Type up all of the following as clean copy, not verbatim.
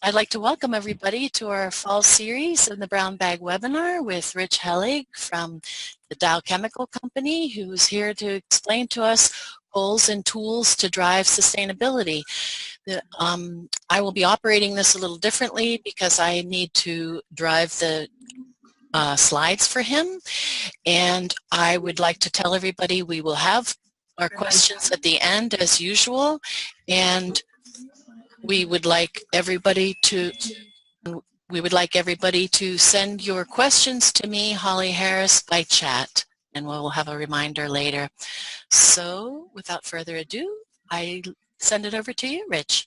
I'd like to welcome everybody to our fall series in the Brown Bag webinar with Rich Hellig from the Dow Chemical Company, who's here to explain to us goals and tools to drive sustainability. I will be operating this a little differently because I need to drive the slides for him, and I would like to tell everybody we will have our questions at the end as usual, and we would like everybody to send your questions to me, Holly Harris, by chat, and we'll have a reminder later. So without further ado, I send it over to you, Rich.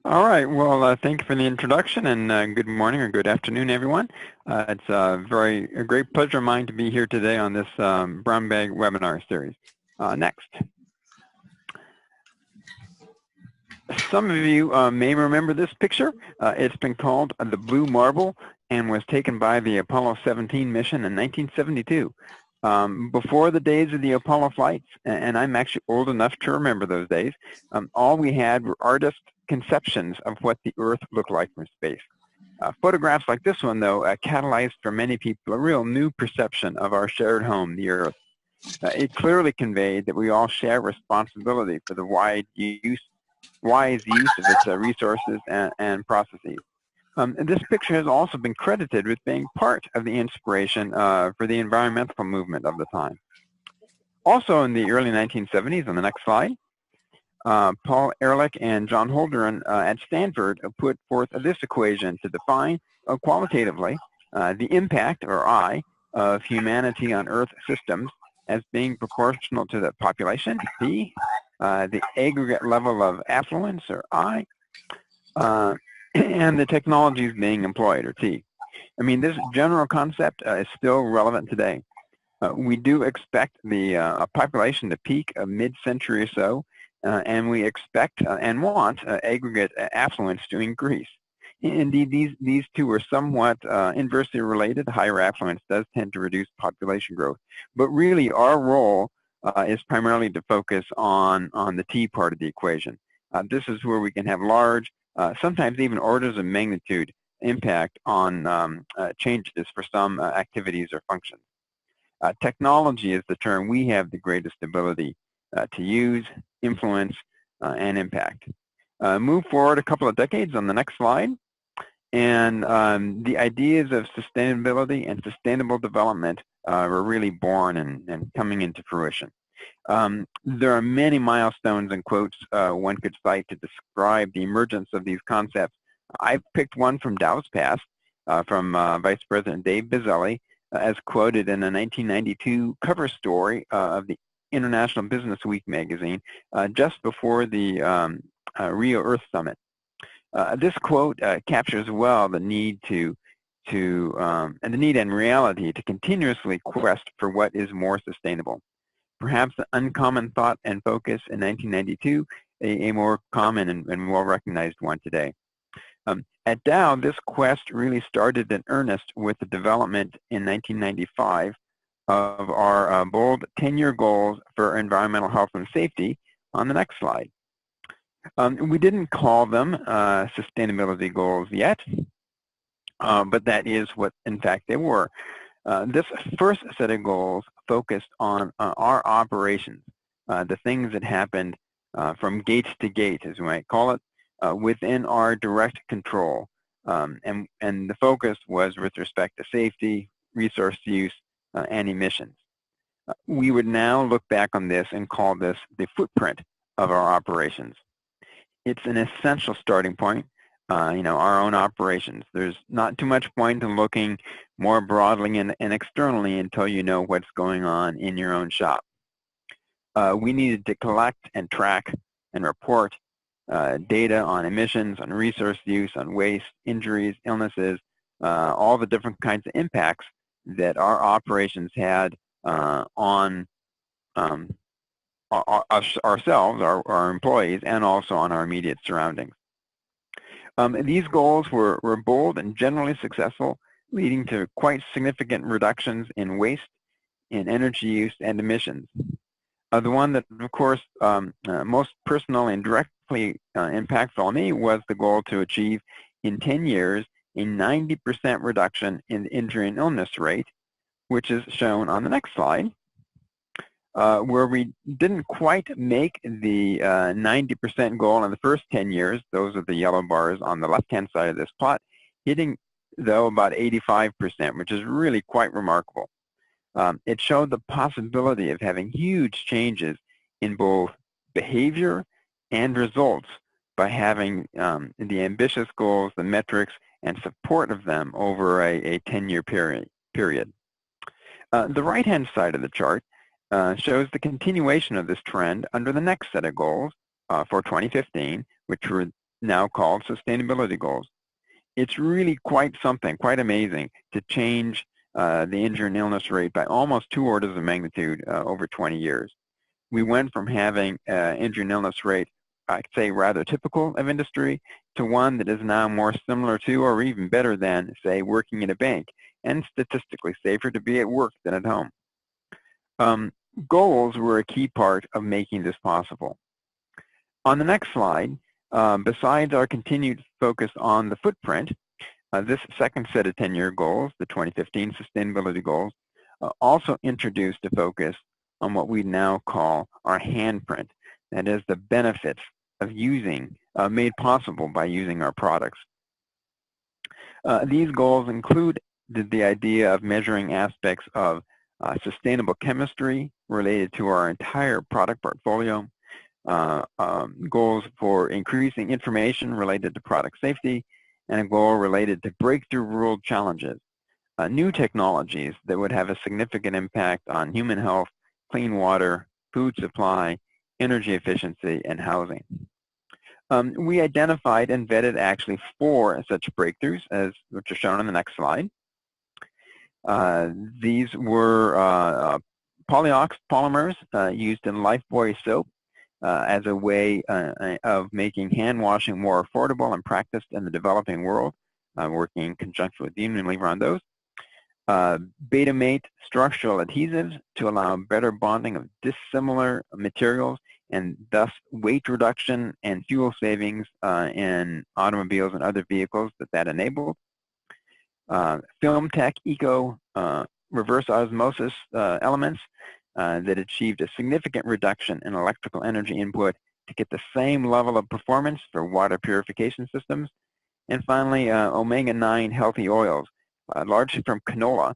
All right. Well, thank you for the introduction, and good morning or good afternoon, everyone. It's a great pleasure of mine to be here today on this Brown Bag webinar series. Next. Some of you may remember this picture. It's been called the Blue Marble and was taken by the Apollo 17 mission in 1972. Before the days of the Apollo flights, and I'm actually old enough to remember those days, all we had were artist conceptions of what the Earth looked like from space. Photographs like this one, though, catalyzed for many people a real new perception of our shared home, the Earth. It clearly conveyed that we all share responsibility for the wise use of its resources and processes. This picture has also been credited with being part of the inspiration for the environmental movement of the time. Also in the early 1970s, on the next slide, Paul Ehrlich and John Holdren at Stanford put forth this equation to define qualitatively the impact, or I, of humanity on Earth systems as being proportional to the population, P, the aggregate level of affluence, or I, and the technologies being employed, or T. I mean, this general concept is still relevant today. We do expect the population to peak mid-century or so, and we expect and want aggregate affluence to increase. Indeed, these two are somewhat inversely related. Higher affluence does tend to reduce population growth. But really, our role is primarily to focus on the T part of the equation. This is where we can have large, sometimes even orders of magnitude impact on changes for some activities or functions. Technology is the term we have the greatest ability to use, influence, and impact. Move forward a couple of decades on the next slide, and the ideas of sustainability and sustainable development were really born and coming into fruition. There are many milestones and quotes one could cite to describe the emergence of these concepts. I've picked one from Dow's past, from Vice President Dave Bizzelli, as quoted in a 1992 cover story of the International Business Week magazine, just before the Rio Earth Summit. This quote captures well the need and reality to continuously quest for what is more sustainable. Perhaps an uncommon thought and focus in 1992, a more common and well-recognized one today. At Dow, this quest really started in earnest with the development in 1995 of our bold 10-year goals for environmental health and safety on the next slide. We didn't call them sustainability goals yet, but that is what, in fact, they were. This first set of goals focused on our operations, the things that happened from gate to gate, as we might call it, within our direct control. And the focus was with respect to safety, resource use, and emissions. We would now look back on this and call this the footprint of our operations. It's an essential starting point, our own operations. There's not too much point in looking more broadly and externally until you know what's going on in your own shop. We needed to collect and track and report data on emissions, on resource use, on waste, injuries, illnesses, all the different kinds of impacts that our operations had on ourselves, our employees, and also on our immediate surroundings. These goals were bold and generally successful, leading to quite significant reductions in waste, in energy use, and emissions. The one that, of course, most personally and directly particularly impactful on me was the goal to achieve in 10 years a 90% reduction in the injury and illness rate, which is shown on the next slide, where we didn't quite make the 90% goal in the first 10 years. Those are the yellow bars on the left-hand side of this plot, hitting, though, about 85%, which is really quite remarkable. It showed the possibility of having huge changes in both behavior and results by having the ambitious goals, the metrics, and support of them over a 10-year period. The right-hand side of the chart shows the continuation of this trend under the next set of goals for 2015, which were now called sustainability goals. It's really quite something, quite amazing, to change the injury and illness rate by almost 2 orders of magnitude over 20 years. We went from having injury and illness rate, I'd say, rather typical of industry, to one that is now more similar to, or even better than, say, working in a bank, and statistically safer to be at work than at home. Goals were a key part of making this possible. On the next slide, besides our continued focus on the footprint, this second set of 10-year goals, the 2015 sustainability goals, also introduced a focus on what we now call our handprint. That is, the benefits of using, made possible by using our products. These goals include the idea of measuring aspects of sustainable chemistry related to our entire product portfolio, goals for increasing information related to product safety, and a goal related to breakthrough world challenges, new technologies that would have a significant impact on human health, clean water, food supply, energy efficiency, and housing. We identified and vetted actually 4 such breakthroughs, which are shown on the next slide. These were polyox polymers used in Lifebuoy soap as a way of making hand washing more affordable and practiced in the developing world, working in conjunction with Unilever on those. Betamate structural adhesives to allow better bonding of dissimilar materials and thus weight reduction and fuel savings in automobiles and other vehicles that enabled. Film Tech Eco reverse osmosis elements that achieved a significant reduction in electrical energy input to get the same level of performance for water purification systems. And finally, omega-9 healthy oils, largely from canola,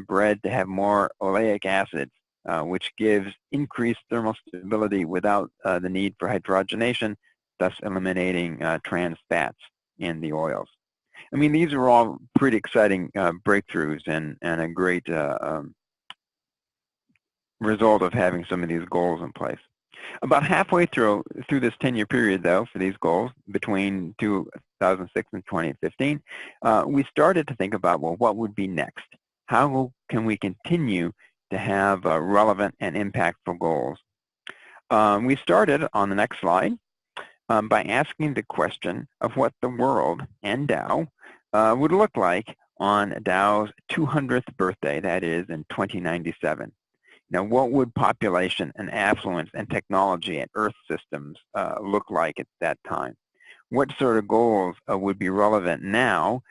bred to have more oleic acid, which gives increased thermal stability without the need for hydrogenation, thus eliminating trans fats in the oils. I mean, these are all pretty exciting breakthroughs and a great result of having some of these goals in place. About halfway through this 10-year period, though, for these goals, between 2006 and 2015, we started to think about, well, what would be next? How can we continue to have relevant and impactful goals? We started on the next slide by asking the question of what the world and Dow would look like on Dow's 200th birthday, that is in 2097. Now, what would population and affluence and technology and Earth systems look like at that time? What sort of goals would be relevant now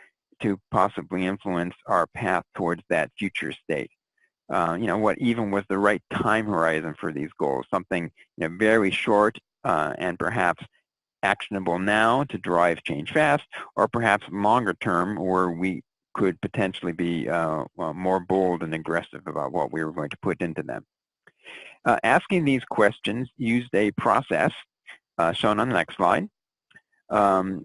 to possibly influence our path towards that future state? What even was the right time horizon for these goals? Something very short and perhaps actionable now to drive change fast, or perhaps longer term where we could potentially be more bold and aggressive about what we were going to put into them. Asking these questions used a process shown on the next slide, and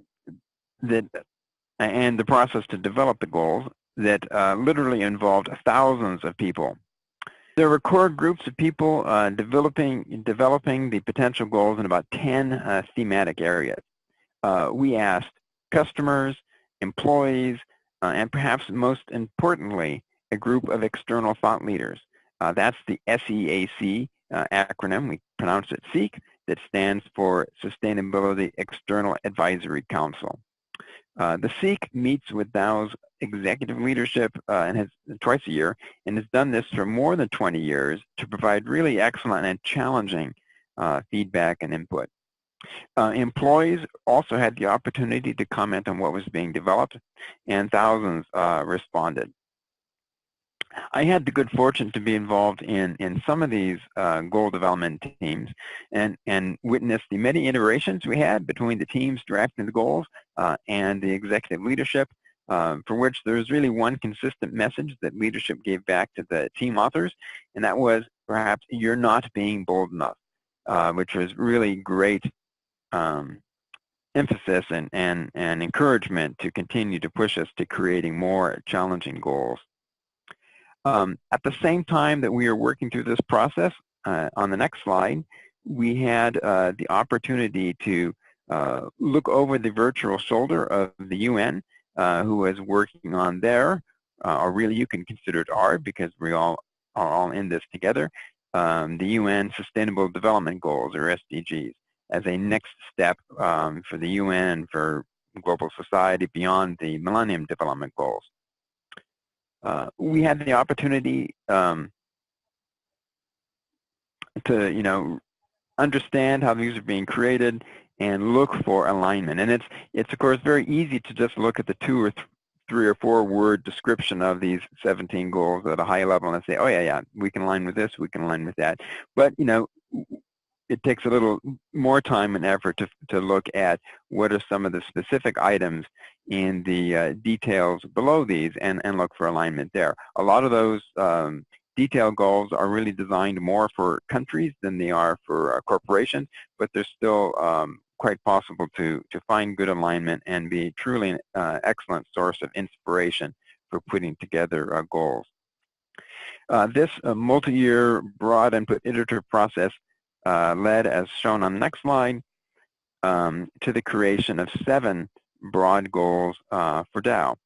the process to develop the goals that literally involved thousands of people. There were core groups of people developing the potential goals in about 10 thematic areas. We asked customers, employees, and perhaps most importantly, a group of external thought leaders. That's the SEAC acronym, we pronounce it SEEK, that stands for Sustainability External Advisory Council. The SEEK meets with Dow's executive leadership and has twice a year, and has done this for more than 20 years to provide really excellent and challenging feedback and input. Employees also had the opportunity to comment on what was being developed, and thousands responded. I had the good fortune to be involved in some of these goal development teams and witnessed the many iterations we had between the teams drafting the goals and the executive leadership, for which there's really one consistent message that leadership gave back to the team authors, and that was perhaps you're not being bold enough, which was really great emphasis and encouragement to continue to push us to creating more challenging goals. At the same time that we are working through this process, on the next slide, we had the opportunity to look over the virtual shoulder of the UN, who was working on their, or really you can consider it our, because we all are all in this together, the UN Sustainable Development Goals, or SDGs, as a next step for the UN, for global society beyond the Millennium Development Goals. We had the opportunity to, understand how these are being created and look for alignment. And it's of course very easy to just look at the 2 or 3 or 4 word description of these 17 goals at a high level and say, oh yeah, we can align with this, we can align with that. But it takes a little more time and effort to look at what are some of the specific items in the details below these and look for alignment there. A lot of those detailed goals are really designed more for countries than they are for corporations, but they're still quite possible to find good alignment and be truly an excellent source of inspiration for putting together goals. This multi-year broad input iterative process led, as shown on the next slide, to the creation of 7 broad goals for Dow.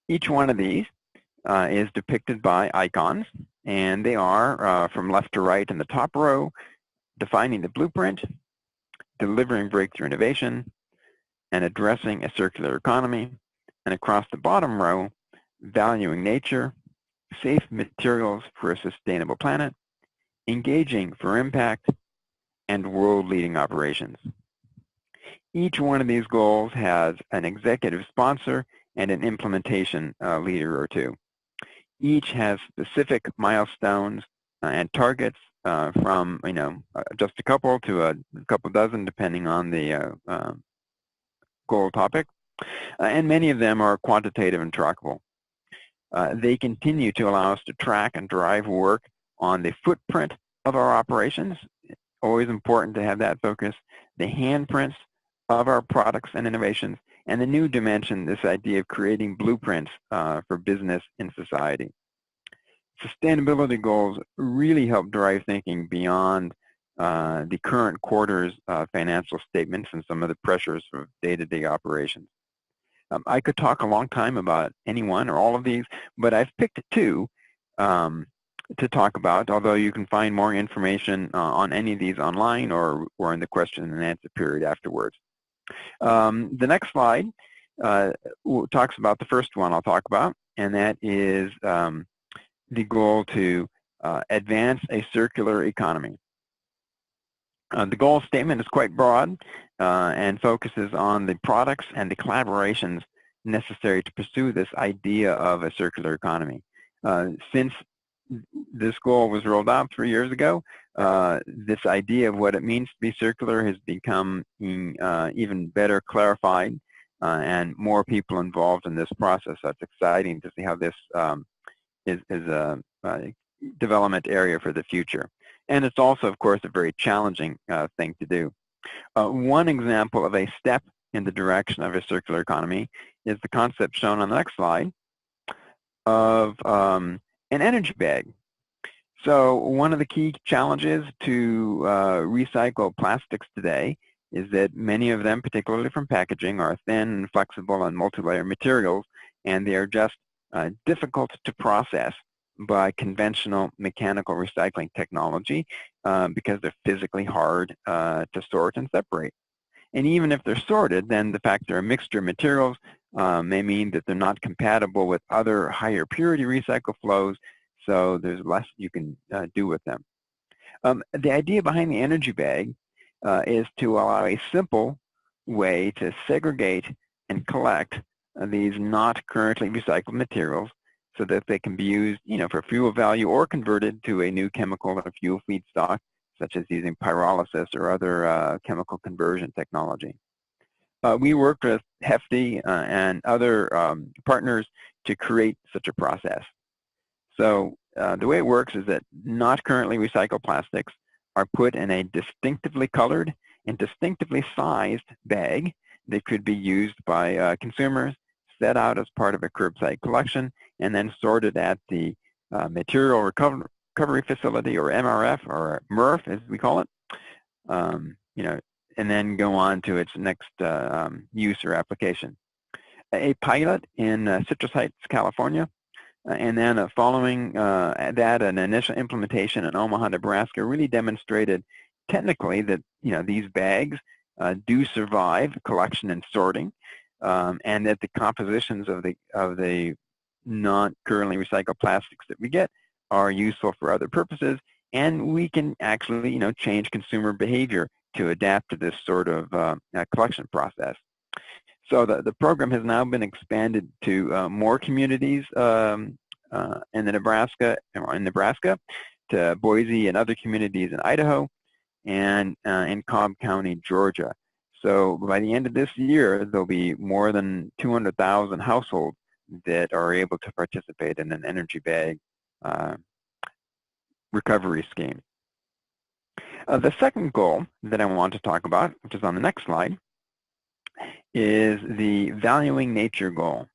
Each one of these is depicted by icons, and they are from left to right in the top row, defining the blueprint, delivering breakthrough innovation, and addressing a circular economy, and across the bottom row, valuing nature, safe materials for a sustainable planet, engaging for impact, and world-leading operations. Each one of these goals has an executive sponsor and an implementation leader or two. Each has specific milestones and targets from just a couple to a couple dozen, depending on the goal topic, and many of them are quantitative and trackable. They continue to allow us to track and drive work on the footprint of our operations. Always important to have that focus. The handprints of our products and innovations, and the new dimension, this idea of creating blueprints for business and society. Sustainability goals really help drive thinking beyond the current quarter's financial statements and some of the pressures of day-to-day operations. I could talk a long time about any one or all of these, but I've picked 2 to talk about, although you can find more information on any of these online or in the question and answer period afterwards. The next slide talks about the first one I'll talk about, and that is the goal to advance a circular economy. The goal statement is quite broad and focuses on the products and the collaborations necessary to pursue this idea of a circular economy. Since this goal was rolled out 3 years ago, this idea of what it means to be circular has become even better clarified and more people involved in this process. So it's exciting to see how this is a development area for the future. And it's also, of course, a very challenging thing to do. One example of a step in the direction of a circular economy is the concept shown on the next slide of an energy bag. So one of the key challenges to recycle plastics today is that many of them, particularly from packaging, are thin and flexible and multi-layer materials, and they are just difficult to process by conventional mechanical recycling technology because they're physically hard to sort and separate. And even if they're sorted, then the fact they're a mixture of materials may mean that they're not compatible with other higher purity recycle flows, so there's less you can do with them. The idea behind the energy bag is to allow a simple way to segregate and collect these not currently recycled materials so that they can be used, for fuel value or converted to a new chemical or fuel feedstock, such as using pyrolysis or other chemical conversion technology. We worked with Hefty and other partners to create such a process. So the way it works is that not currently recycled plastics are put in a distinctively colored and distinctively sized bag that could be used by consumers, set out as part of a curbside collection, and then sorted at the Material Recovery Facility, or MRF, or MRF as we call it, and then go on to its next use or application. A pilot in Citrus Heights, California, and then following that, an initial implementation in Omaha, Nebraska, really demonstrated technically that these bags do survive collection and sorting, and that the compositions of the not currently recycled plastics that we get are useful for other purposes, and we can actually change consumer behavior to adapt to this sort of collection process. So the program has now been expanded to more communities in Nebraska, to Boise and other communities in Idaho, and in Cobb County, Georgia. So by the end of this year, there'll be more than 200,000 households that are able to participate in an energy bag recovery scheme. The second goal that I want to talk about, which is on the next slide, is the valuing nature goal.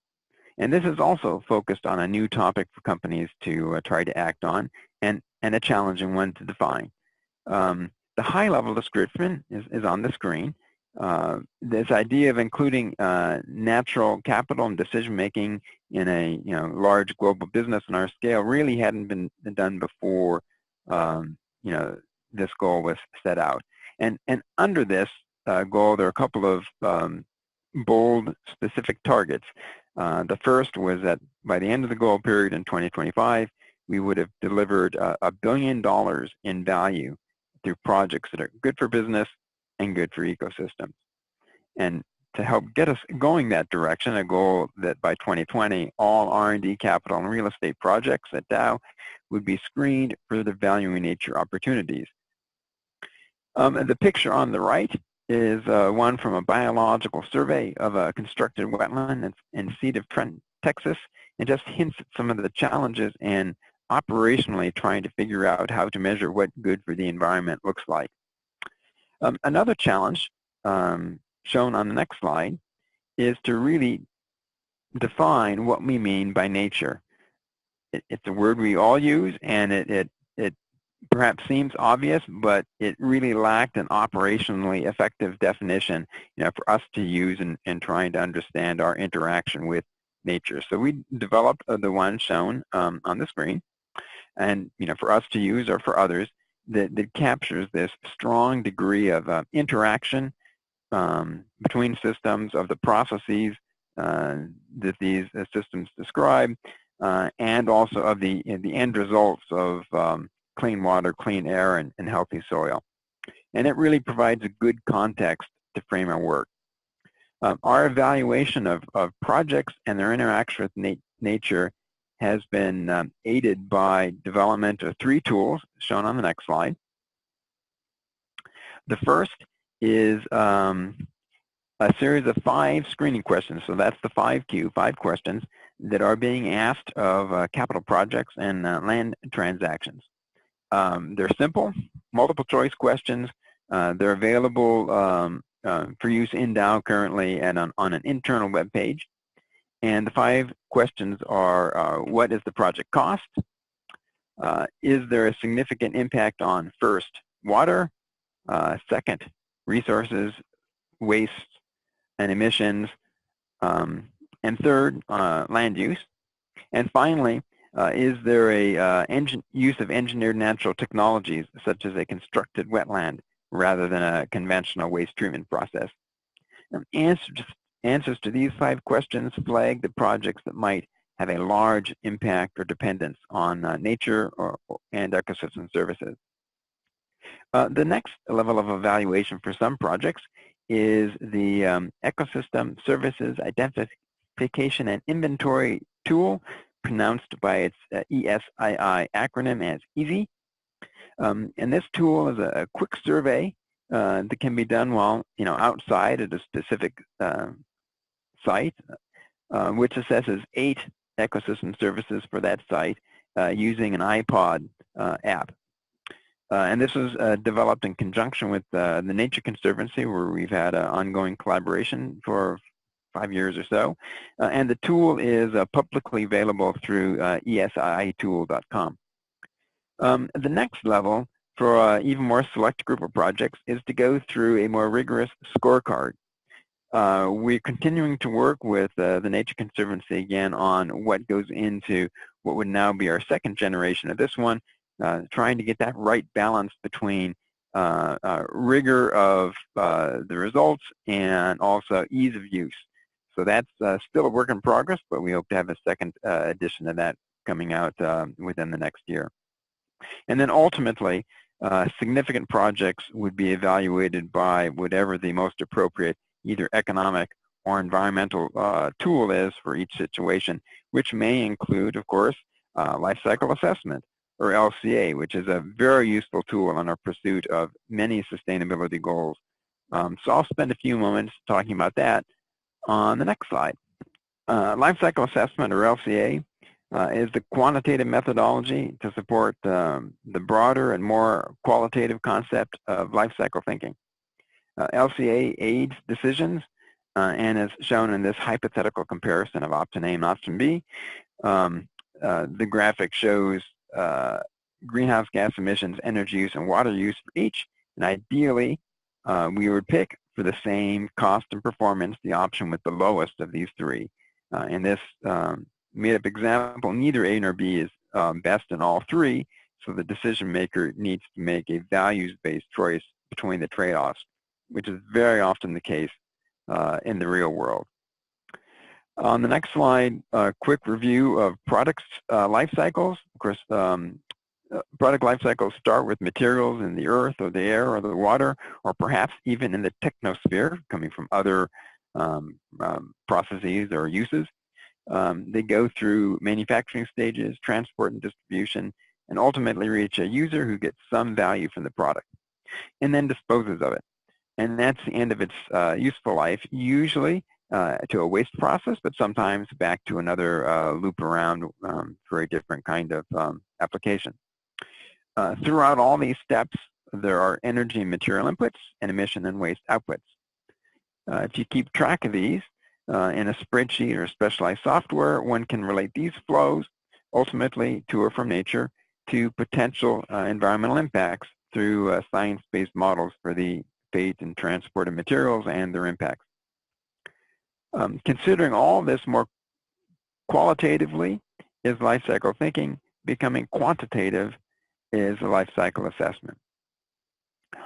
And this is also focused on a new topic for companies to try to act on, and a challenging one to define. The high-level description is on the screen. This idea of including natural capital and decision-making in a large global business on our scale really hadn't been done before this goal was set out. And under this goal, there are a couple of bold, specific targets. The first was that by the end of the goal period in 2025, we would have delivered $1 billion in value through projects that are good for business and good for ecosystems. And to help get us going that direction, a goal that by 2020, all R&D capital and real estate projects at Dow would be screened for the valuing nature opportunities. The picture on the right is one from a biological survey of a constructed wetland in Cedar of Trent, Texas, and just hints at some of the challenges in operationally trying to figure out how to measure what good for the environment looks like. Another challenge shown on the next slide is to really define what we mean by nature. It's a word we all use, and it perhaps seems obvious, but it really lacked an operationally effective definition, for us to use in trying to understand our interaction with nature. So we developed the one shown on the screen, and for us to use or for others, that captures this strong degree of interaction between systems, of the processes that these systems describe, and also of the end results of clean water, clean air, and healthy soil. And it really provides a good context to frame our work. Our evaluation of projects and their interaction with nature has been aided by development of 3 tools shown on the next slide. The first is a series of 5 screening questions. So that's the 5Q, 5 questions that are being asked of capital projects and land transactions. They're simple, multiple choice questions. They're available for use in Dow currently and on an internal web page. And the 5 questions are, what is the project cost? Is there a significant impact on, first, water, second, resources, waste, and emissions, and third, land use? And finally, is there a use of engineered natural technologies, such as a constructed wetland, rather than a conventional waste treatment process? Answers to these 5 questions flag the projects that might have a large impact or dependence on nature and ecosystem services. The next level of evaluation for some projects is the Ecosystem Services Identification and Inventory Tool, pronounced by its ESII acronym as EASY. And this tool is a quick survey that can be done while outside at a specific site, which assesses 8 ecosystem services for that site using an iPod app. And this was developed in conjunction with the Nature Conservancy, where we've had an ongoing collaboration for 5 years or so. And the tool is publicly available through esiitool.com. The next level for an even more select group of projects is to go through a more rigorous scorecard. We're continuing to work with the Nature Conservancy again on what goes into what would now be our second generation of this one, trying to get that right balance between rigor of the results and also ease of use. So that's still a work in progress, but we hope to have a second edition of that coming out within the next year. And then ultimately, significant projects would be evaluated by whatever the most appropriate either economic or environmental tool is for each situation, which may include, of course, Lifecycle Assessment, or LCA, which is a very useful tool in our pursuit of many sustainability goals. So I'll spend a few moments talking about that on the next slide. Lifecycle Assessment, or LCA, is the quantitative methodology to support the broader and more qualitative concept of lifecycle thinking. LCA aids decisions and is shown in this hypothetical comparison of option A and option B. The graphic shows greenhouse gas emissions, energy use, and water use for each, and ideally we would pick for the same cost and performance the option with the lowest of these three. In this made-up example, neither A nor B is best in all three, so the decision maker needs to make a values-based choice between the trade-offs, which is very often the case in the real world. On the next slide, a quick review of products life cycles. Of course, product life cycles start with materials in the earth or the air or the water, or perhaps even in the technosphere, coming from other processes or uses. They go through manufacturing stages, transport and distribution, and ultimately reach a user who gets some value from the product, and then disposes of it. And that's the end of its useful life, usually to a waste process, but sometimes back to another loop around for a different kind of application. Throughout all these steps, there are energy and material inputs and emission and waste outputs. If you keep track of these in a spreadsheet or specialized software, one can relate these flows ultimately to or from nature to potential environmental impacts through science-based models for the fate and transport of materials and their impacts. Considering all this more qualitatively is life cycle thinking. Becoming quantitative is a life cycle assessment.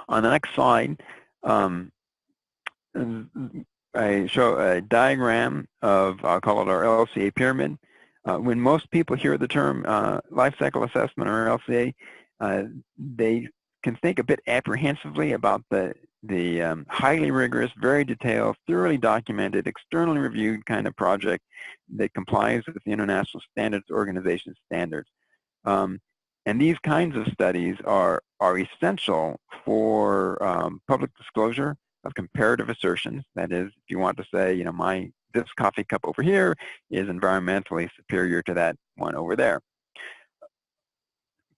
On the next slide, I show a diagram of, I'll call it our LCA pyramid. When most people hear the term life cycle assessment or LCA, they can think a bit apprehensively about the highly rigorous, very detailed, thoroughly documented, externally reviewed kind of project that complies with the International Standards Organization standards. And these kinds of studies are essential for public disclosure of comparative assertions. That is, if you want to say, this coffee cup over here is environmentally superior to that one over there.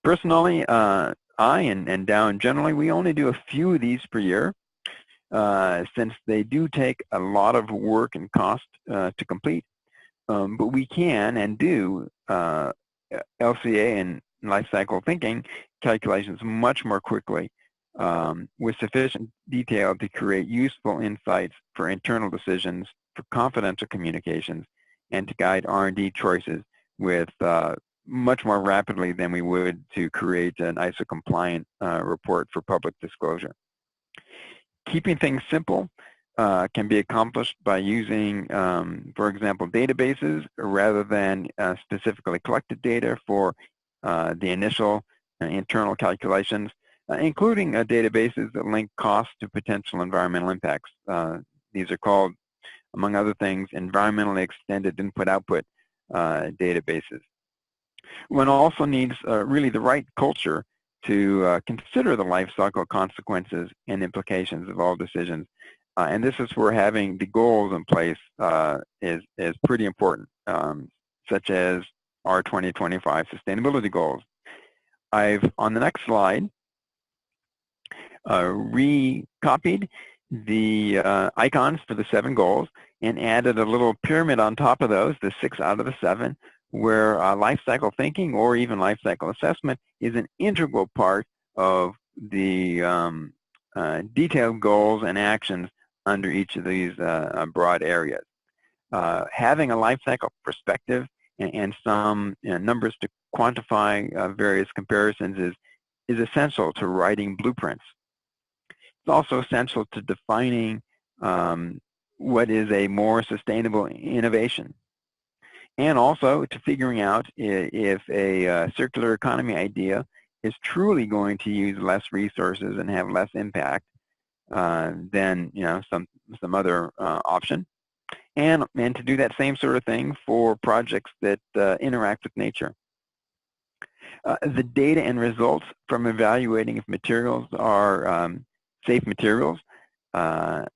Personally, I and Dow generally, we only do a few of these per year since they do take a lot of work and cost to complete. But we can and do LCA and life cycle thinking calculations much more quickly with sufficient detail to create useful insights for internal decisions, for confidential communications, and to guide R&D choices with much more rapidly than we would to create an ISO-compliant report for public disclosure. Keeping things simple can be accomplished by using, for example, databases rather than specifically collected data for the initial internal calculations. including databases that link costs to potential environmental impacts. These are called, among other things, environmentally extended input-output databases. One also needs really the right culture to consider the life cycle consequences and implications of all decisions. And this is where having the goals in place is pretty important, such as our 2025 sustainability goals. I've, on the next slide, recopied the icons for the 7 goals and added a little pyramid on top of those, the 6 out of the 7, where life cycle thinking or even life cycle assessment is an integral part of the detailed goals and actions under each of these broad areas. Having a life cycle perspective and some numbers to quantify various comparisons is essential to writing blueprints. It's also essential to defining what is a more sustainable innovation, and also to figuring out if a circular economy idea is truly going to use less resources and have less impact than some other option, and to do that same sort of thing for projects that interact with nature. The data and results from evaluating if materials are safe materials are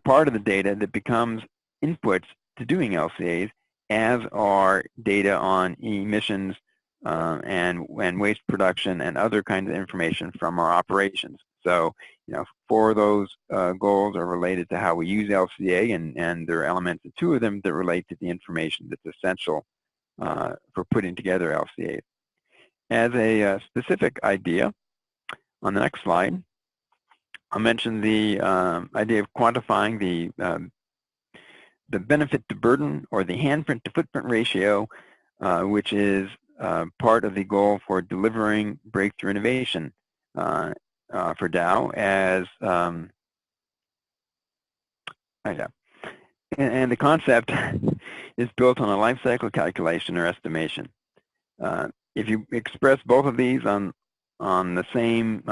part of the data that becomes inputs to doing LCAs, as are data on emissions and waste production and other kinds of information from our operations. So, for those goals are related to how we use LCA, and there are elements, 2 of them, that relate to the information that's essential for putting together LCAs. As a specific idea, on the next slide, I'll mention the idea of quantifying the benefit to burden, or the handprint to footprint ratio, which is part of the goal for delivering breakthrough innovation for Dow, as and the concept is built on a life cycle calculation or estimation. If you express both of these on the same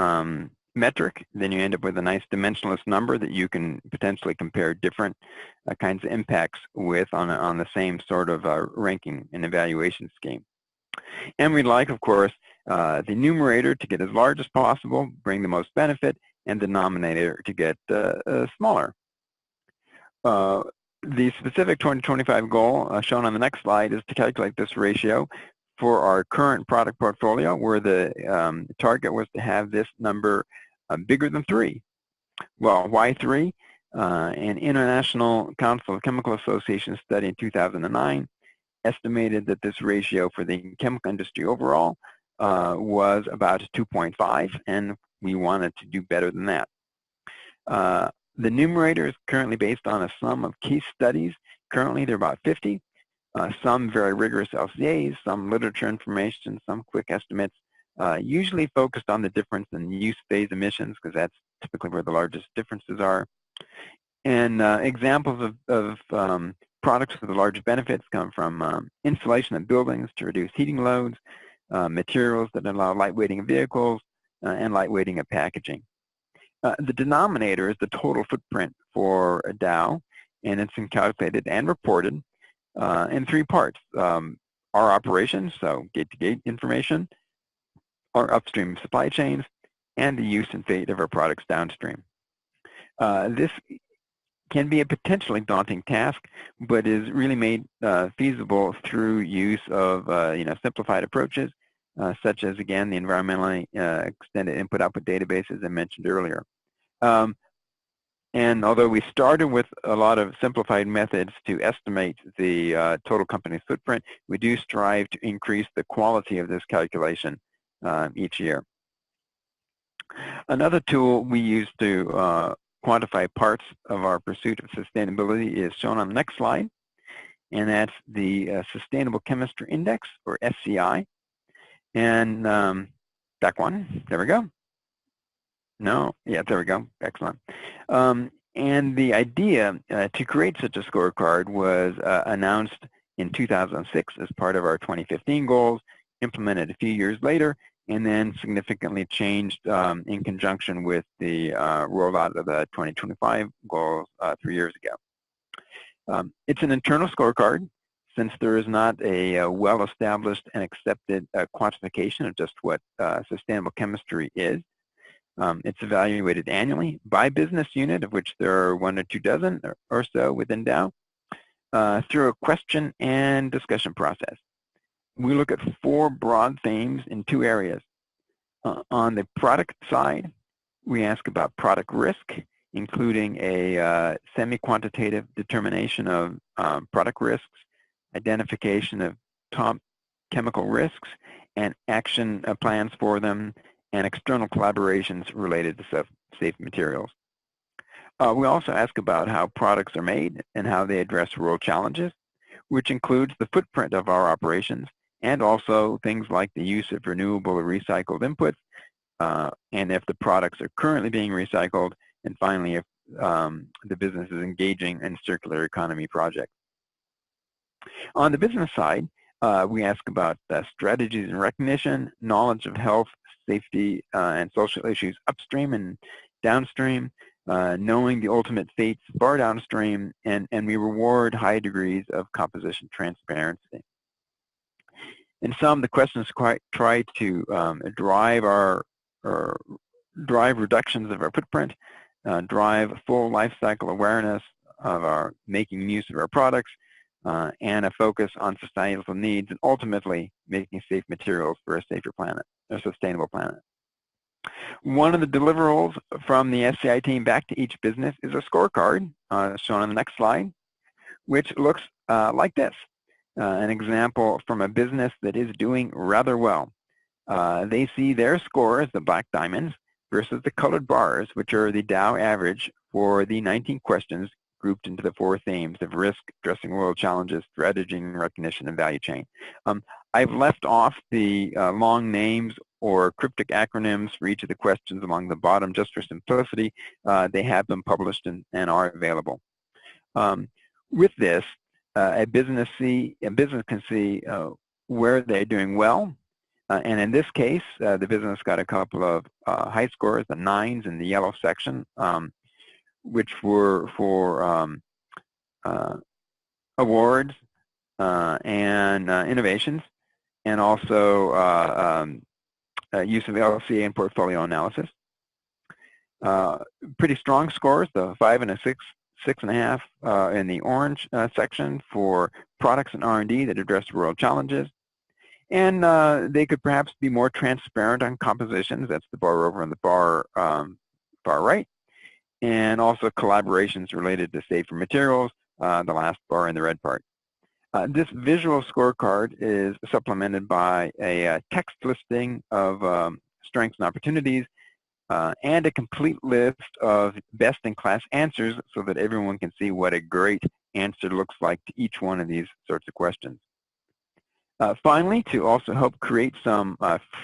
metric, then you end up with a nice dimensionless number that you can potentially compare different kinds of impacts with on the same sort of ranking and evaluation scheme. And we'd like, of course, the numerator to get as large as possible, bring the most benefit, and the denominator to get smaller. The specific 2025 goal shown on the next slide is to calculate this ratio for our current product portfolio, where the target was to have this number bigger than 3. Well, why 3? An International Council of Chemical Associations study in 2009 estimated that this ratio for the chemical industry overall was about 2.5, and we wanted to do better than that. The numerator is currently based on a sum of case studies. Currently, there are about 50. Some very rigorous LCAs, some literature information, some quick estimates, usually focused on the difference in use phase emissions, because that's typically where the largest differences are. And examples of products with the largest benefits come from insulation of buildings to reduce heating loads, materials that allow lightweighting of vehicles, and lightweighting of packaging. The denominator is the total footprint for a Dow, and it's been calculated and reported in 3 parts. Our operations, so gate-to-gate information, our upstream supply chains, and the use and fate of our products downstream. This can be a potentially daunting task, but is really made feasible through use of simplified approaches, such as, again, the environmentally extended input-output databases I mentioned earlier. And although we started with a lot of simplified methods to estimate the total company's footprint, we do strive to increase the quality of this calculation each year. Another tool we use to quantify parts of our pursuit of sustainability is shown on the next slide, and that's the Sustainable Chemistry Index, or SEI. And back one, there we go. No, yeah, there we go, excellent. And the idea to create such a scorecard was announced in 2006 as part of our 2015 goals, implemented a few years later and then significantly changed in conjunction with the rollout of the 2025 goals 3 years ago. It's an internal scorecard, since there is not a well-established and accepted quantification of just what sustainable chemistry is. It's evaluated annually by business unit, of which there are 1 or 2 dozen or so within Dow, through a question and discussion process. We look at 4 broad themes in 2 areas. On the product side, we ask about product risk, including a semi-quantitative determination of product risks, identification of top chemical risks, and action plans for them, and external collaborations related to safe materials. We also ask about how products are made and how they address world challenges, which includes the footprint of our operations, and also things like the use of renewable or recycled inputs, and if the products are currently being recycled, and finally if the business is engaging in circular economy projects. On the business side, we ask about strategies and recognition, knowledge of health, safety, and social issues upstream and downstream, knowing the ultimate fates far downstream, and we reward high degrees of composition transparency. In sum, the questions try to drive reductions of our footprint, drive full life cycle awareness of our making use of our products, and a focus on societal needs, and ultimately making safe materials for a safer planet, a sustainable planet. One of the deliverables from the SEI team back to each business is a scorecard, shown on the next slide, which looks like this. An example from a business that is doing rather well. They see their score as the black diamonds versus the colored bars, which are the Dow average for the 19 questions grouped into the 4 themes of risk, addressing world challenges, strategy and recognition, and value chain. I've left off the long names or cryptic acronyms for each of the questions along the bottom just for simplicity. They have been published and are available. With this, a business can see where they're doing well, and in this case, the business got a couple of high scores, the 9s in the yellow section, which were for awards and innovations, and also use of LCA and portfolio analysis. Pretty strong scores, the 5 and a 6, 6.5 in the orange section for products and R&D that address world challenges. And they could perhaps be more transparent on compositions. That's the bar over on the far right. And also collaborations related to safer materials, the last bar in the red part. This visual scorecard is supplemented by a text listing of strengths and opportunities, and a complete list of best-in-class answers so that everyone can see what a great answer looks like to each one of these sorts of questions. Finally, to also help create some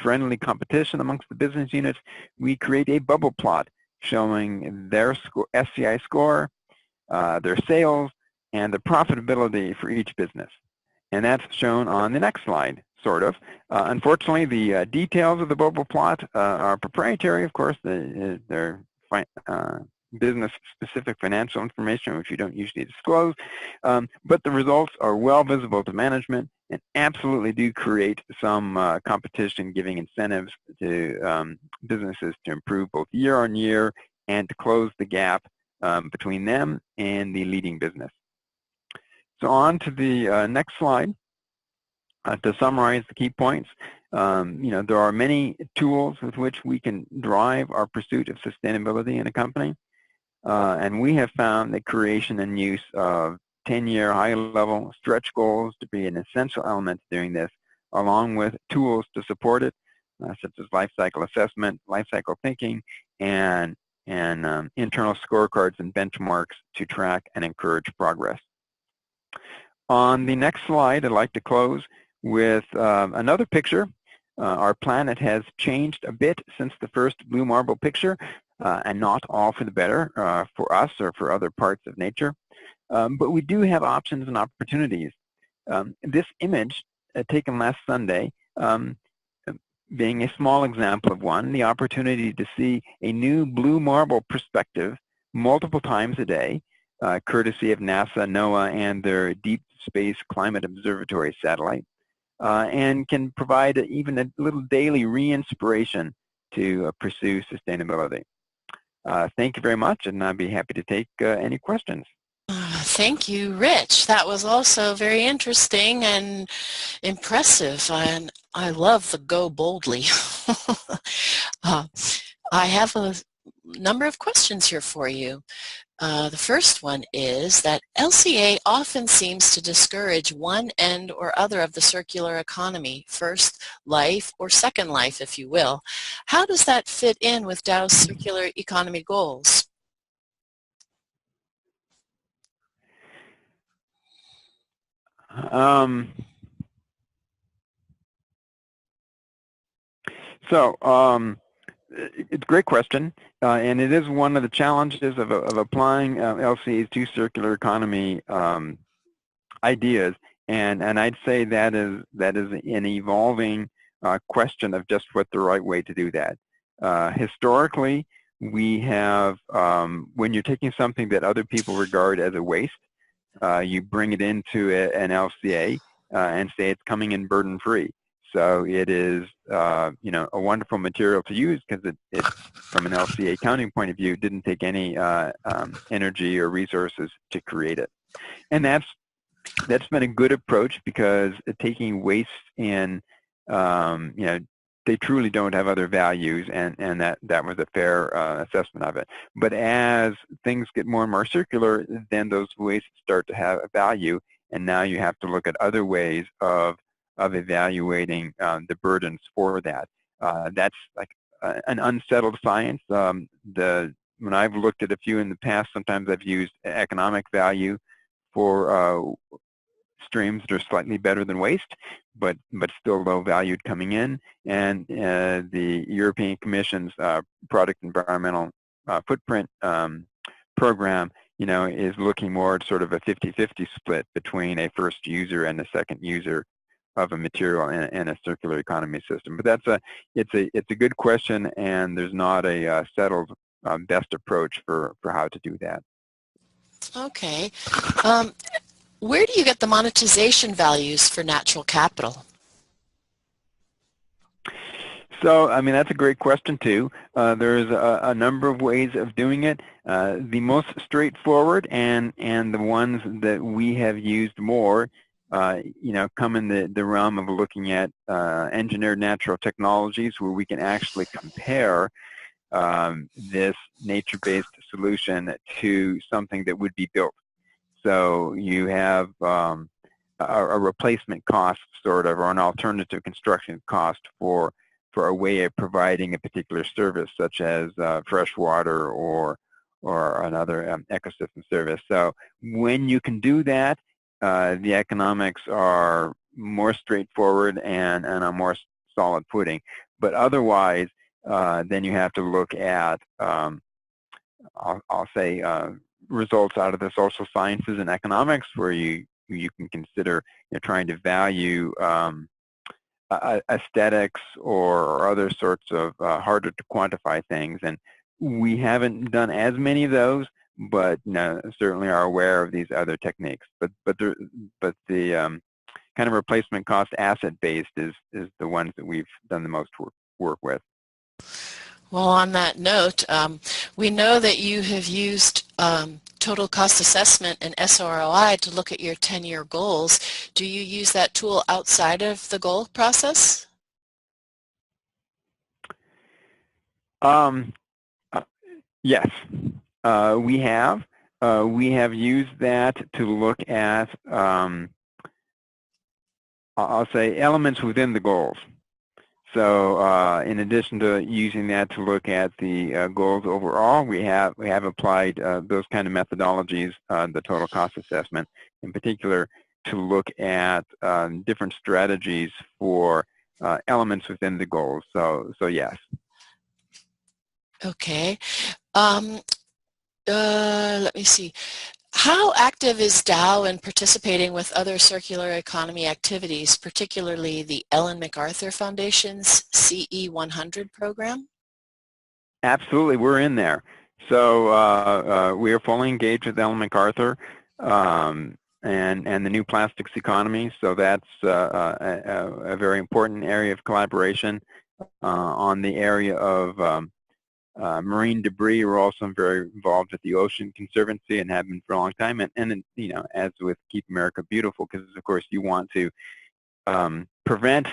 friendly competition amongst the business units, we create a bubble plot showing their SEI score, their sales, and the profitability for each business. And that's shown on the next slide, sort of. Unfortunately, the details of the bubble plot are proprietary, of course. They're business-specific financial information, which we don't usually disclose. But the results are well visible to management and absolutely do create some competition, giving incentives to businesses to improve both year on year and to close the gap between them and the leading business. So on to the next slide. To summarize the key points, there are many tools with which we can drive our pursuit of sustainability in a company. And we have found the creation and use of 10-year high-level stretch goals to be an essential element to doing this, along with tools to support it, such as Lifecycle Assessment, Lifecycle Thinking, and internal scorecards and benchmarks to track and encourage progress. On the next slide, I'd like to close with another picture. Our planet has changed a bit since the first blue marble picture, and not all for the better for us or for other parts of nature. But we do have options and opportunities. This image, taken last Sunday, being a small example of one, the opportunity to see a new blue marble perspective multiple times a day, courtesy of NASA, NOAA, and their Deep Space Climate Observatory satellite, and can provide even a little daily re-inspiration to pursue sustainability. Thank you very much, and I'd be happy to take any questions. Thank you, Rich. That was also very interesting and impressive, and I love the go boldly. I have a number of questions here for you. The first one is that LCA often seems to discourage one end or other of the circular economy, first life or second life, if you will. How does that fit in with Dow's circular economy goals? It's a great question, and it is one of the challenges of applying LCA's two circular economy ideas, and I'd say that is an evolving question of just what the right way to do that. Historically, we have, when you're taking something that other people regard as a waste, you bring it into an LCA and say it's coming in burden-free. So it is, you know, a wonderful material to use because it, from an LCA accounting point of view, didn't take any energy or resources to create it. And that's been a good approach because taking waste in, you know, they truly don't have other values, and that was a fair assessment of it. But as things get more and more circular, then those wastes start to have a value, and now you have to look at other ways of evaluating the burdens for that. That's like an unsettled science. When I've looked at a few in the past, sometimes I've used economic value for streams that are slightly better than waste, but still low valued coming in. And the European Commission's product environmental footprint program, you know, is looking more at sort of a 50-50 split between a first user and a second user of a material in a circular economy system. But it's a good question, and there's not a settled best approach for how to do that. Okay. Where do you get the monetization values for natural capital? So, I mean, that's a great question too. There's a number of ways of doing it. The most straightforward and the ones that we have used more, you know, come in the realm of looking at engineered natural technologies, where we can actually compare this nature-based solution to something that would be built. So you have a replacement cost, sort of, or an alternative construction cost for a way of providing a particular service, such as fresh water or another ecosystem service. So when you can do that, the economics are more straightforward and on a more solid footing. But otherwise, then you have to look at, I'll say, results out of the social sciences and economics, where you can consider, you know, trying to value aesthetics or other sorts of harder to quantify things. And we haven't done as many of those, but certainly are aware of these other techniques. But the kind of replacement cost asset based is the ones that we've done the most work with. Well, on that note, we know that you have used total cost assessment and SROI to look at your 10-year goals. Do you use that tool outside of the goal process? Yes, we have. We have used that to look at, I'll say, elements within the goals. So in addition to using that to look at the goals overall, we have applied those kind of methodologies, the total cost assessment in particular, to look at different strategies for elements within the goals. So yes. Okay. Let me see. How active is Dow in participating with other circular economy activities, particularly the Ellen MacArthur Foundation's CE 100 program? Absolutely, we're in there. So we are fully engaged with Ellen MacArthur and the new plastics economy. So that's a very important area of collaboration. On the area of marine debris, we're also very involved with the Ocean Conservancy and have been for a long time. And you know, as with Keep America Beautiful, because of course you want to prevent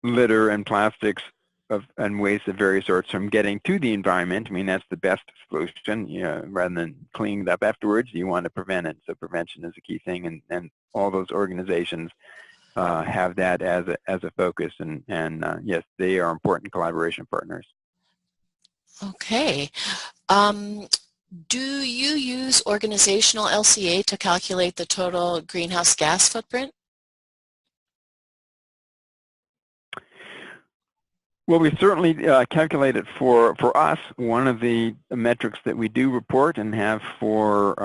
litter and plastics and waste of various sorts from getting to the environment. I mean, that's the best solution. You know, rather than cleaning it up afterwards, you want to prevent it. So prevention is a key thing, and all those organizations have that as a focus. And yes, they are important collaboration partners. Okay. Do you use organizational LCA to calculate the total greenhouse gas footprint? Well, we certainly calculate it for us. One of the metrics that we do report and have for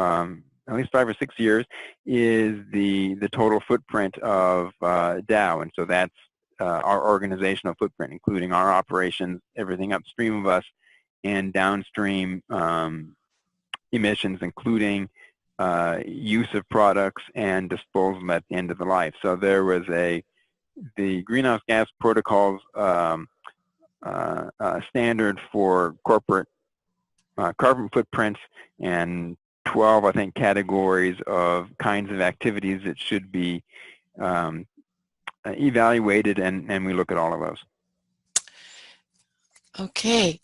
at least 5 or 6 years is the total footprint of Dow, and so that's our organizational footprint, including our operations, everything upstream of us, and downstream emissions, including use of products and disposal at the end of the life. So there was the greenhouse gas protocols standard for corporate carbon footprints, and 12, I think, categories of kinds of activities that should be evaluated, and we look at all of those. Okay.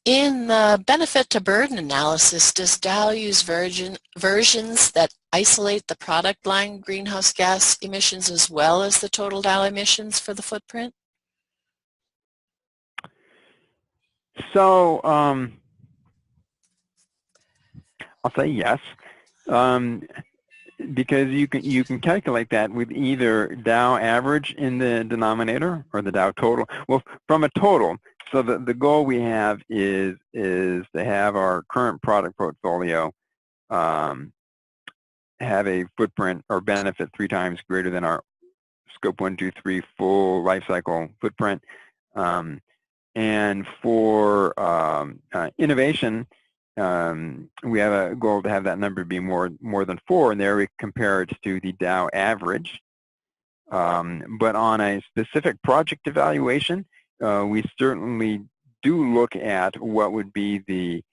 In the benefit to burden analysis, does Dow use versions that isolate the product line greenhouse gas emissions as well as the total Dow emissions for the footprint? So I'll say yes, because you can calculate that with either Dow average in the denominator or the Dow total. Well, from a total, so the goal we have is to have our current product portfolio have a footprint or benefit 3 times greater than our scope 1, 2, 3 full life cycle footprint. And for innovation, we have a goal to have that number be more than 4, and there we compare it to the Dow average. But on a specific project evaluation, we certainly do look at what would be the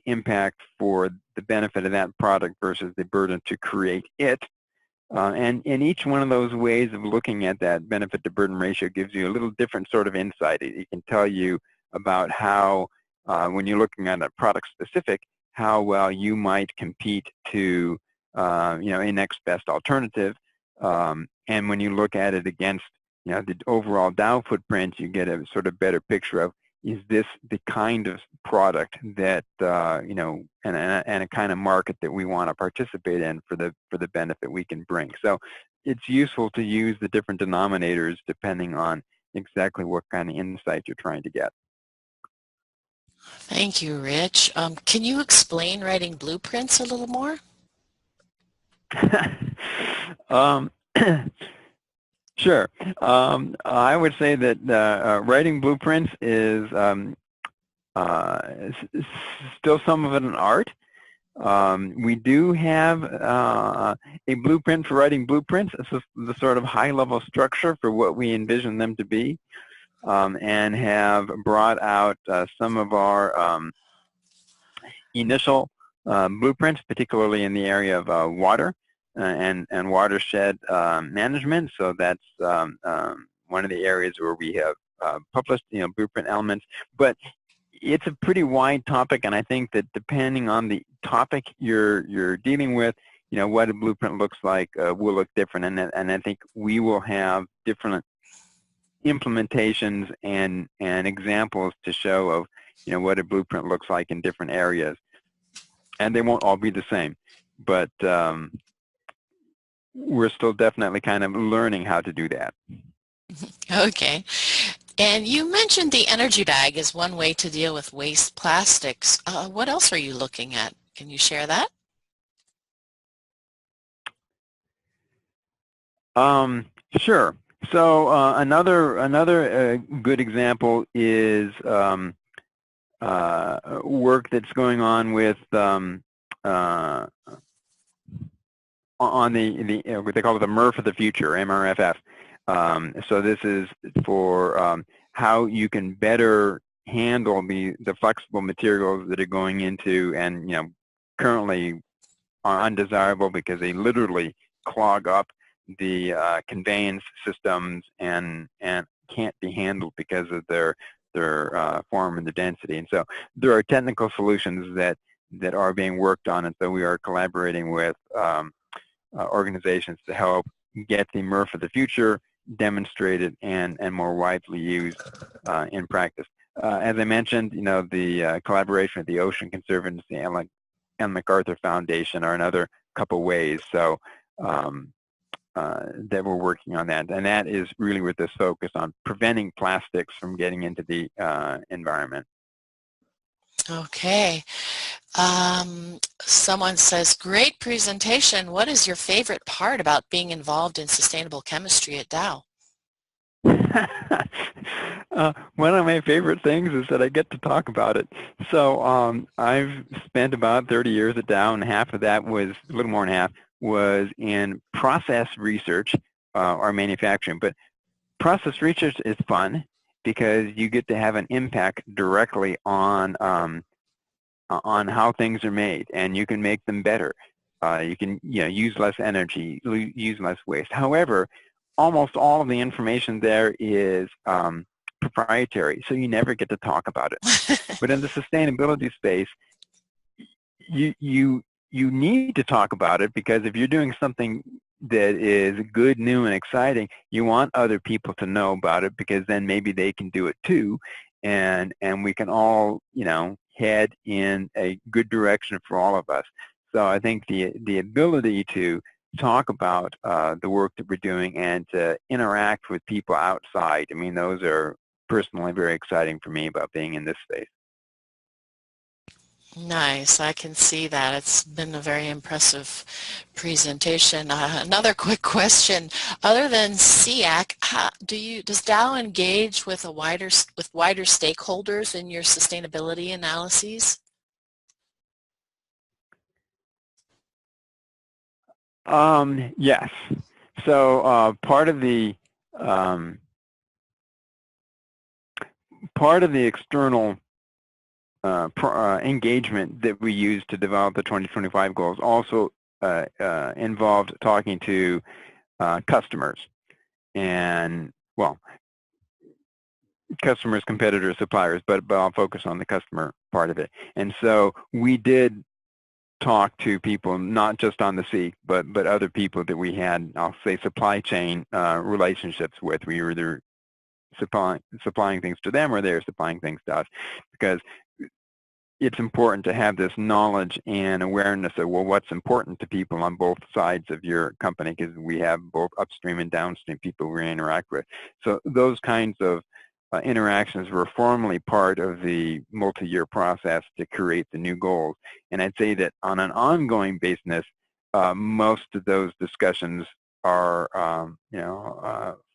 impact for the benefit of that product versus the burden to create it. And each one of those ways of looking at that benefit to burden ratio gives you a little different sort of insight. It can tell you about how, when you're looking at a product specific, how well you might compete to, you know, a next best alternative. And when you look at it against, you know, the overall Dow footprint, you get a sort of better picture of, is this the kind of product that, you know, and a kind of market that we want to participate in for the benefit we can bring. So it's useful to use the different denominators depending on exactly what kind of insight you're trying to get. Thank you, Rich. Can you explain writing blueprints a little more? Sure. I would say that writing blueprints is still some of it an art. We do have a blueprint for writing blueprints. This is the sort of high-level structure for what we envision them to be, and have brought out some of our initial blueprints, particularly in the area of water and watershed management. So that's one of the areas where we have published, you know, blueprint elements. But it's a pretty wide topic, and I think that depending on the topic you're dealing with, you know, what a blueprint looks like will look different, and I think we will have different implementations and examples to show of, you know, what a blueprint looks like in different areas, and they won't all be the same, but we're still definitely kind of learning how to do that. Okay. And you mentioned the energy bag as one way to deal with waste plastics. What else are you looking at? Can you share that? Sure. So another good example is work that's going on with on what they call it the MRF of the future, MRFF. So this is for how you can better handle the flexible materials that are going into and currently are undesirable because they literally clog up the conveyance systems and can't be handled because of their form and the density. And so there are technical solutions that are being worked on, and so we are collaborating with organizations to help get the MRF of the future demonstrated and more widely used in practice. As I mentioned, the collaboration with the Ocean Conservancy and MacArthur Foundation are another couple ways. So that we're working on that, and that is really with this focus on preventing plastics from getting into the environment. Okay. Someone says, great presentation. What is your favorite part about being involved in sustainable chemistry at Dow? One of my favorite things is that I get to talk about it. So I've spent about 30 years at Dow, and half of that was, a little more than half, was in process research or manufacturing. But process research is fun because you get to have an impact directly on how things are made, and you can make them better. You can use less energy, use less waste. However, almost all of the information there is proprietary, so you never get to talk about it. But in the sustainability space, you need to talk about it, because if you're doing something that is good, new, and exciting, you want other people to know about it, because then maybe they can do it too, and we can all head in a good direction for all of us. So I think the ability to talk about the work that we're doing and to interact with people outside, I mean, those are personally very exciting for me about being in this space. Nice. I can see that. It's been a very impressive presentation. Another quick question. Other than SEAC, does Dow engage with wider stakeholders in your sustainability analyses? Yes. So part of the external engagement that we use to develop the 2025 goals also involved talking to customers, and customers, competitors, suppliers, but I'll focus on the customer part of it. And so we did talk to people not just on the SEAC, but other people that we had, I'll say, supply chain relationships with. We were either supplying things to them or they're supplying things to us, because it's important to have this knowledge and awareness of, well, what's important to people on both sides of your company, because we have both upstream and downstream people we interact with. So those kinds of interactions were formally part of the multi-year process to create the new goals. And I'd say that on an ongoing basis, most of those discussions are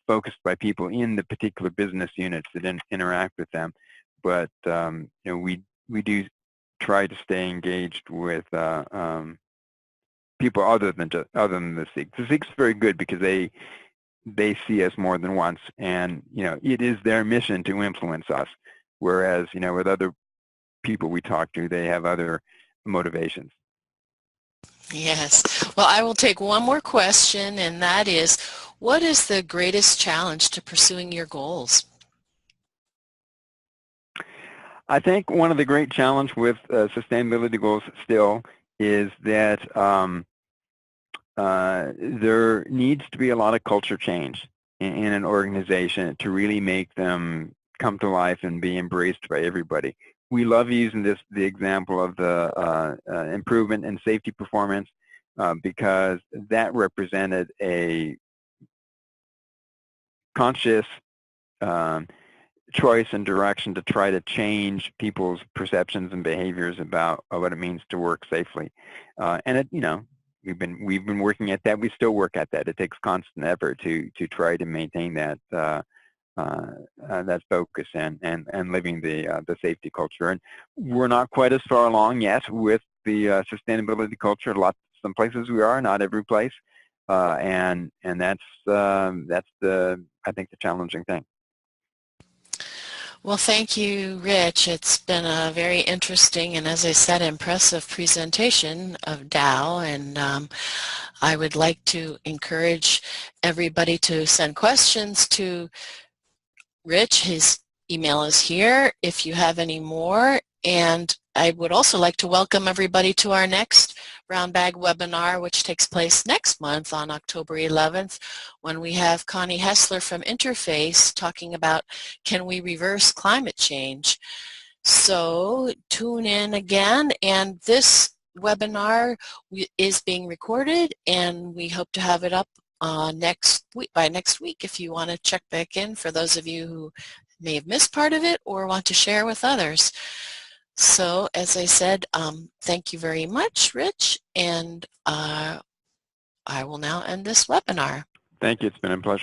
focused by people in the particular business units that interact with them. But we do try to stay engaged with people other than the SEAC. The SEAC's very good because they see us more than once, and it is their mission to influence us. Whereas with other people we talk to, they have other motivations. Yes. Well, I will take one more question, and that is, what is the greatest challenge to pursuing your goals? I think one of the great challenges with sustainability goals still is that there needs to be a lot of culture change in an organization to really make them come to life and be embraced by everybody. We love using the example of the improvement in safety performance because that represented a conscious choice and direction to try to change people's perceptions and behaviors about what it means to work safely. And it, we've been working at that. We still work at that. It takes constant effort to try to maintain that that focus and living the safety culture. And we're not quite as far along yet with the sustainability culture. Some places we are, not every place, and that's I think the challenging thing. Well, thank you, Rich. It's been a very interesting and, as I said, impressive presentation of Dow, and I would like to encourage everybody to send questions to Rich. His email is here if you have any more, and I would also like to welcome everybody to our next Brown Bag webinar, which takes place next month on October 11th, when we have Connie Hessler from Interface talking about can we reverse climate change. So tune in again, and this webinar is being recorded, and we hope to have it up by next week if you want to check back in, for those of you who may have missed part of it or want to share with others. So, as I said, thank you very much, Rich, and I will now end this webinar. Thank you. It's been a pleasure.